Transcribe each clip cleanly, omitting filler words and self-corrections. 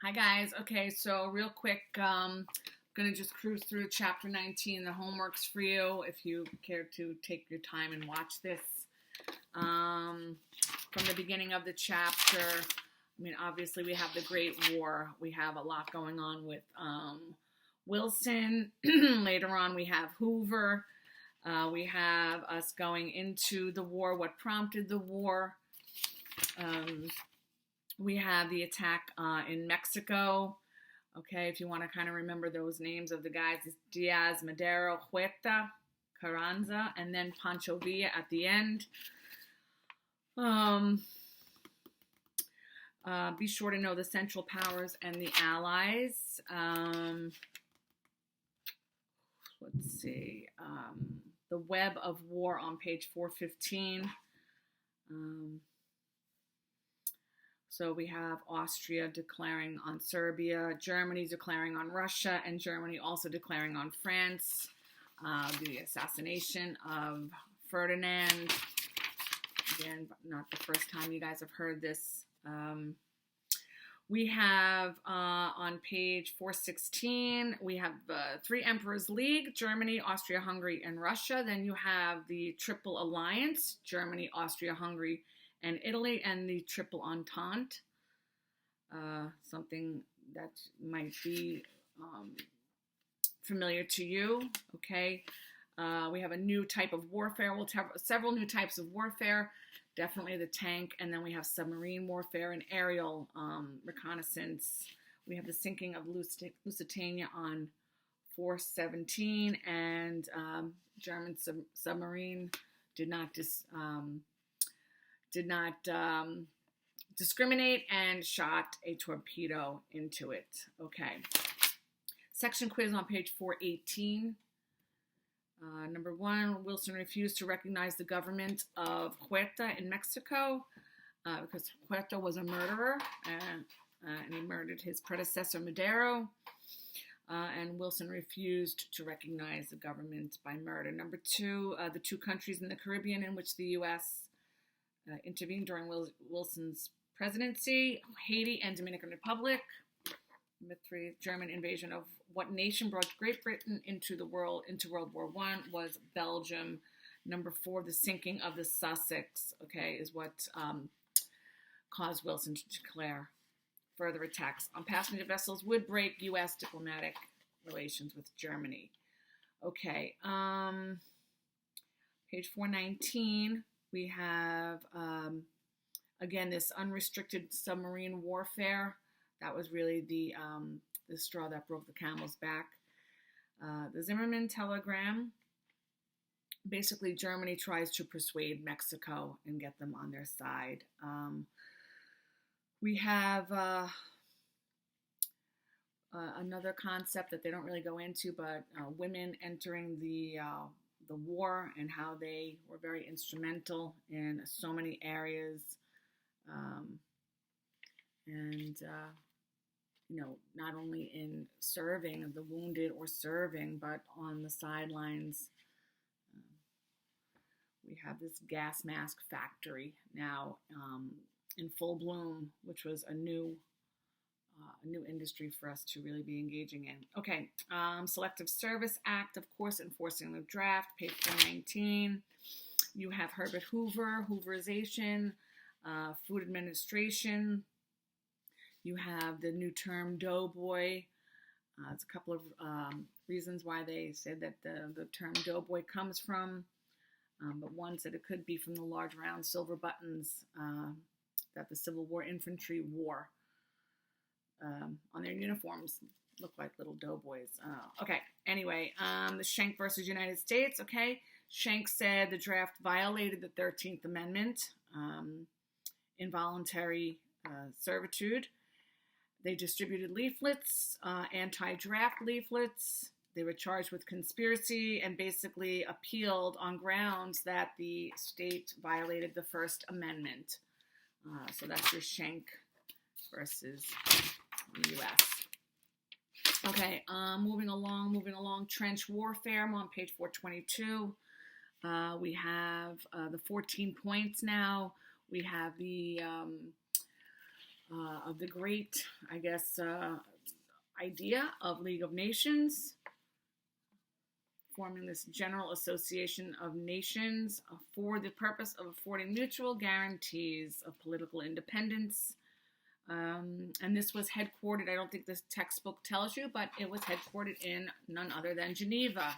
Hi guys. Okay, so real quick, gonna just cruise through chapter 19. The homework's for you if you care to take your time and watch this. From the beginning of the chapter, I mean, obviously we have the Great War. We have a lot going on with Wilson. Later on, we have Hoover. We have us going into the war, what prompted the war. We have the attack in Mexico. Okay, if you want to kind of remember those names of the guys, it's Diaz, Madero, Huerta, Carranza, and then Pancho Villa at the end. Be sure to know the Central Powers and the Allies. Let's see. The Web of War on page 415. So we have Austria declaring on Serbia, Germany declaring on Russia, and Germany also declaring on France. The assassination of Ferdinand. Again, not the first time you guys have heard this. We have on page 416, we have the Three Emperors League, Germany, Austria, Hungary, and Russia. Then you have the Triple Alliance, Germany, Austria, Hungary, and Italy, and the Triple Entente. Something that might be familiar to you, okay? We have a new type of warfare. We'll have several new types of warfare. Definitely the tank, and then we have submarine warfare and aerial reconnaissance. We have the sinking of Lusitania on 417, and German submarine did not discriminate and shot a torpedo into it. Okay. Section quiz on page 418. Number 1, Wilson refused to recognize the government of Huerta in Mexico because Huerta was a murderer and he murdered his predecessor Madero. And Wilson refused to recognize the government by murder. Number 2, the two countries in the Caribbean in which the U.S. Intervened during Wilson's presidency, Haiti and Dominican Republic. Number 3, German invasion of what nation brought Great Britain into World War I was Belgium. Number 4, the sinking of the Sussex, okay, is what caused Wilson to declare further attacks on passenger vessels would break U.S. diplomatic relations with Germany. Okay, page 419, we have, again, this unrestricted submarine warfare. That was really the straw that broke the camel's back. The Zimmermann telegram. Basically, Germany tries to persuade Mexico and get them on their side. We have another concept that they don't really go into, but women entering the war and how they were very instrumental in so many areas. Not only in serving the wounded or serving, but on the sidelines. We have this gas mask factory now in full bloom, which was a new industry for us to really be engaging in. Okay, Selective Service Act, of course, enforcing the draft, page 419. You have Herbert Hoover, Hooverization, Food Administration. You have the new term doughboy. There's a couple of reasons why they said that the term doughboy comes from, but one said it could be from the large round silver buttons that the Civil War infantry wore on their uniforms. Look like little doughboys. Okay, anyway, the Schenck versus United States. Okay, Schenck said the draft violated the 13th Amendment, involuntary servitude. They distributed leaflets, anti-draft leaflets. They were charged with conspiracy and basically appealed on grounds that the state violated the First Amendment. So that's your Schenck versus the U.S. Okay, moving along. Trench warfare. I'm on page 422. We have the 14 points now. We have the of the great, I guess, idea of League of Nations, forming this General Association of Nations for the purpose of affording mutual guarantees of political independence. And this was headquartered, I don't think this textbook tells you, but it was headquartered in none other than Geneva.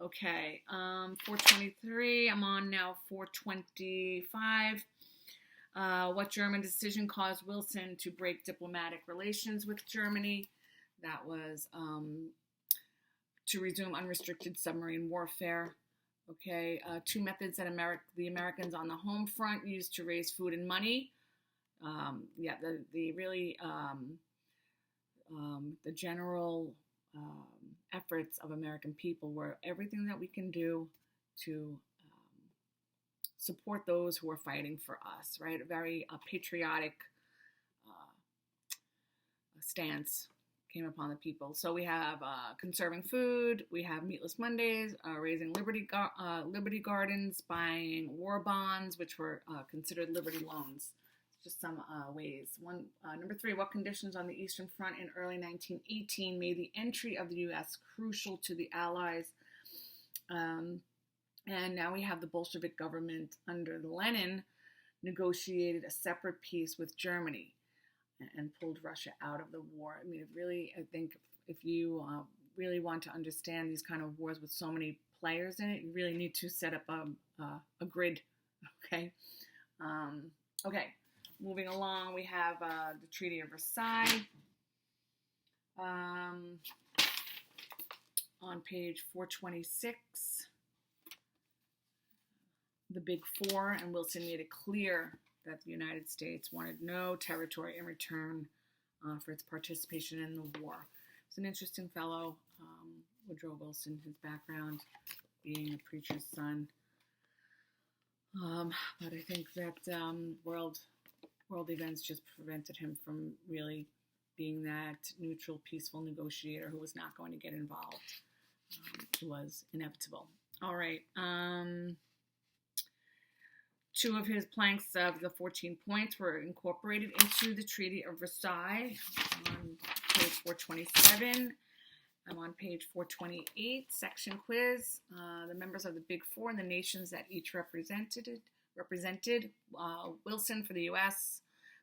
Okay, 423, I'm on now 425. What German decision caused Wilson to break diplomatic relations with Germany? That was to resume unrestricted submarine warfare. Okay, two methods that the Americans on the home front used to raise food and money. The general efforts of American people were everything that we can do to support those who are fighting for us, right? A very patriotic stance came upon the people. So we have conserving food, we have Meatless Mondays, raising Liberty Gardens, buying war bonds, which were considered Liberty loans. Just some ways. Number 3, what conditions on the Eastern Front in early 1918 made the entry of the U.S. crucial to the Allies? And now we have the Bolshevik government under Lenin negotiated a separate peace with Germany and pulled Russia out of the war. I mean, I think if you really want to understand these kind of wars with so many players in it, you really need to set up a grid, okay? Okay, moving along, we have the Treaty of Versailles. On page 426, the Big Four, and Wilson made it clear that the United States wanted no territory in return for its participation in the war. He's an interesting fellow, Woodrow Wilson, his background being a preacher's son. But I think that world events just prevented him from really being that neutral, peaceful negotiator who was not going to get involved. It was inevitable. All right. 2 of his planks of the 14 points were incorporated into the Treaty of Versailles on page 427. I'm on page 428, section quiz. The members of the Big Four and the nations that each represented Wilson for the U.S.,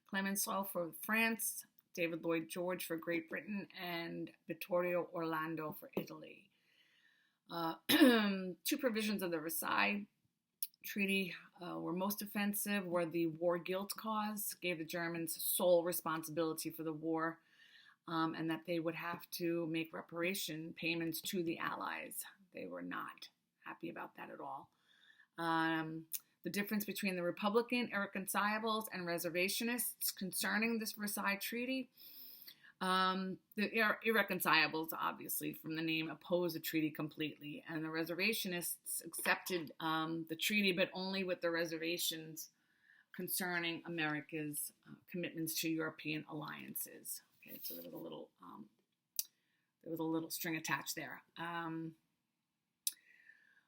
Clemenceau for France, David Lloyd George for Great Britain, and Vittorio Orlando for Italy. 2 provisions of the Versailles Treaty were most offensive were the war guilt clause, gave the Germans sole responsibility for the war, and that they would have to make reparation payments to the Allies. They were not happy about that at all. The difference between the Republican irreconcilables and reservationists concerning this Versailles Treaty. The irreconcilables, obviously, from the name, oppose the treaty completely, and the reservationists accepted the treaty, but only with the reservations concerning America's commitments to European alliances. Okay, so there was a little string attached there.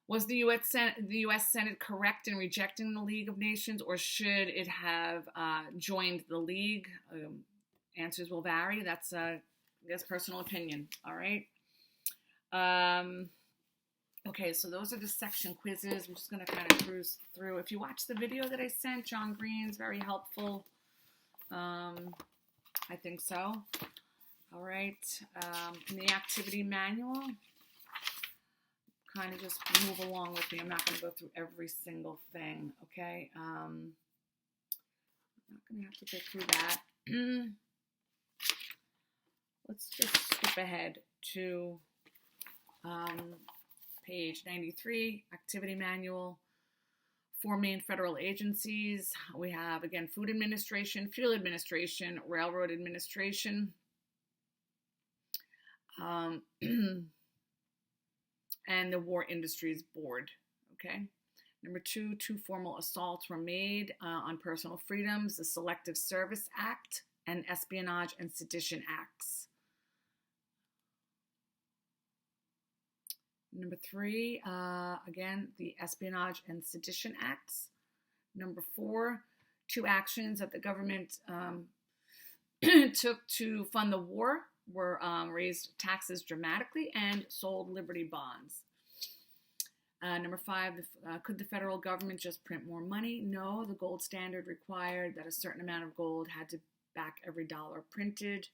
Was the U.S. Senate correct in rejecting the League of Nations, or should it have joined the League? Answers will vary. That's, I guess, personal opinion. All right. Okay, so those are the section quizzes. I'm just going to kind of cruise through. If you watch the video that I sent, John Green's very helpful. I think so. All right. In the activity manual, kind of just move along with me. I'm not going to go through every single thing. Okay. I'm not going to have to go through that. Let's just skip ahead to page 93, activity manual. 4 main federal agencies. We have, again, Food Administration, Fuel Administration, Railroad Administration, and the War Industries Board. Okay. Number 2, 2 formal assaults were made on personal freedoms, the Selective Service Act and Espionage and Sedition Acts. Number 3, again, the Espionage and Sedition Acts. Number 4, 2 actions that the government took to fund the war were raised taxes dramatically and sold Liberty bonds. Number 5, could the federal government just print more money? No, the gold standard required that a certain amount of gold had to back every dollar printed.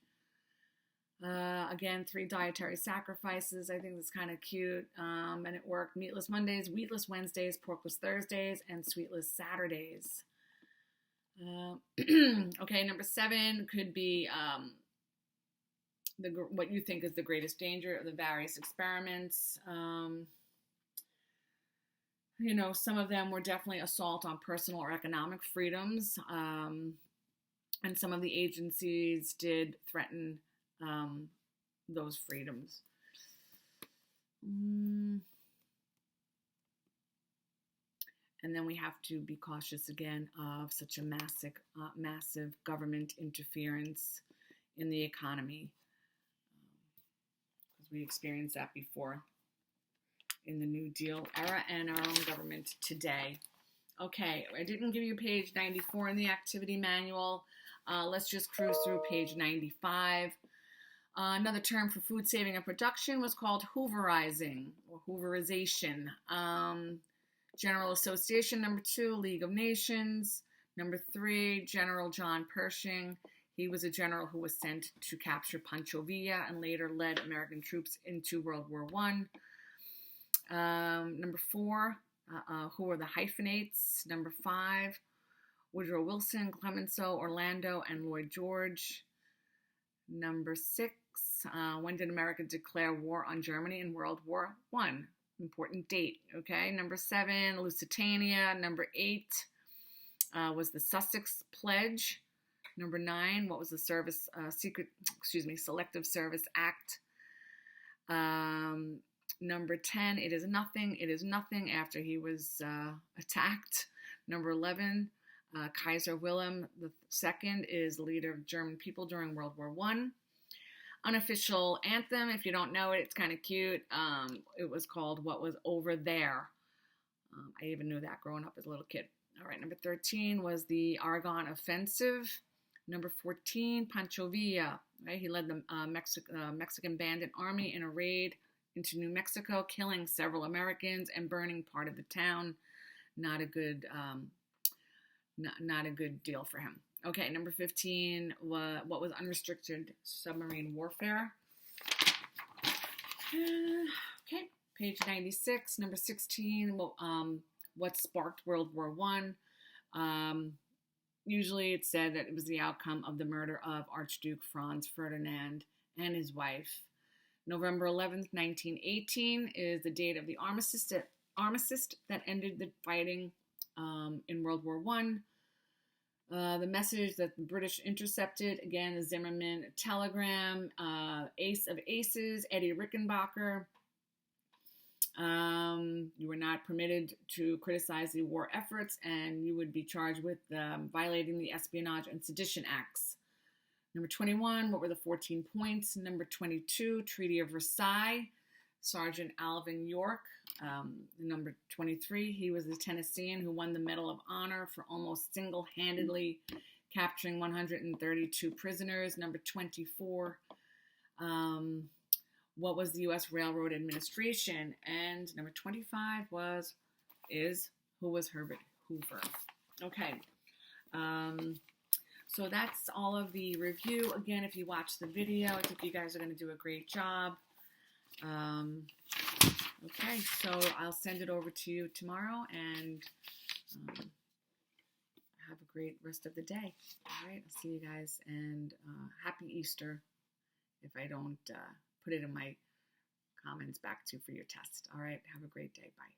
Again, 3 dietary sacrifices. I think that's kind of cute, and it worked. Meatless Mondays, wheatless Wednesdays, porkless Thursdays, and sweetless Saturdays. Okay, number 7 could be what you think is the greatest danger of the various experiments. You know, some of them were definitely assault on personal or economic freedoms, and some of the agencies did threaten those freedoms. And then we have to be cautious again of such a massive government interference in the economy, because we experienced that before in the New Deal era and our own government today. Okay, I didn't give you page 94 in the activity manual. Let's just cruise through page 95. Another term for food saving and production was called hooverizing or hooverization. General Association, number 2, League of Nations. Number 3, General John Pershing. He was a general who was sent to capture Pancho Villa and later led American troops into World War I. Number 4, who were the hyphenates? Number 5, Woodrow Wilson, Clemenceau, Orlando, and Lloyd George. Number 6, when did America declare war on Germany in World War I? Important date, okay? Number 7, Lusitania. Number 8 was the Sussex Pledge. Number 9, what was the Selective Service Act? Number 10, it is nothing after he was attacked. Number 11, Kaiser Wilhelm II is the leader of German people during World War I. Unofficial anthem, if you don't know it, it's kind of cute. It was called What Was Over There. I even knew that growing up as a little kid. All right, number 13 was the Argonne Offensive. Number 14, Pancho Villa. Right? He led the Mexican Bandit Army in a raid into New Mexico, killing several Americans and burning part of the town. Not a good deal for him. Okay, number 15, what was unrestricted submarine warfare? Okay, page 96. Number 16, what sparked World War I? Usually it's said that it was the outcome of the murder of Archduke Franz Ferdinand and his wife. November 11th, 1918 is the date of the armistice that ended the fighting in World War I. The message that the British intercepted, again, the Zimmerman telegram, Ace of Aces, Eddie Rickenbacker. You were not permitted to criticize the war efforts, and you would be charged with violating the Espionage and Sedition Acts. Number 21, what were the 14 points? Number 22, Treaty of Versailles, Sergeant Alvin York. Number 23, he was a Tennessean who won the Medal of Honor for almost single-handedly capturing 132 prisoners. Number 24, what was the U.S. Railroad Administration? And number 25 who was Herbert Hoover? Okay. So that's all of the review. Again, if you watch the video, I think you guys are going to do a great job. Okay, so I'll send it over to you tomorrow, and have a great rest of the day. All right, I'll see you guys, and happy Easter if I don't put it in my comments back to for your test. All right, have a great day. Bye.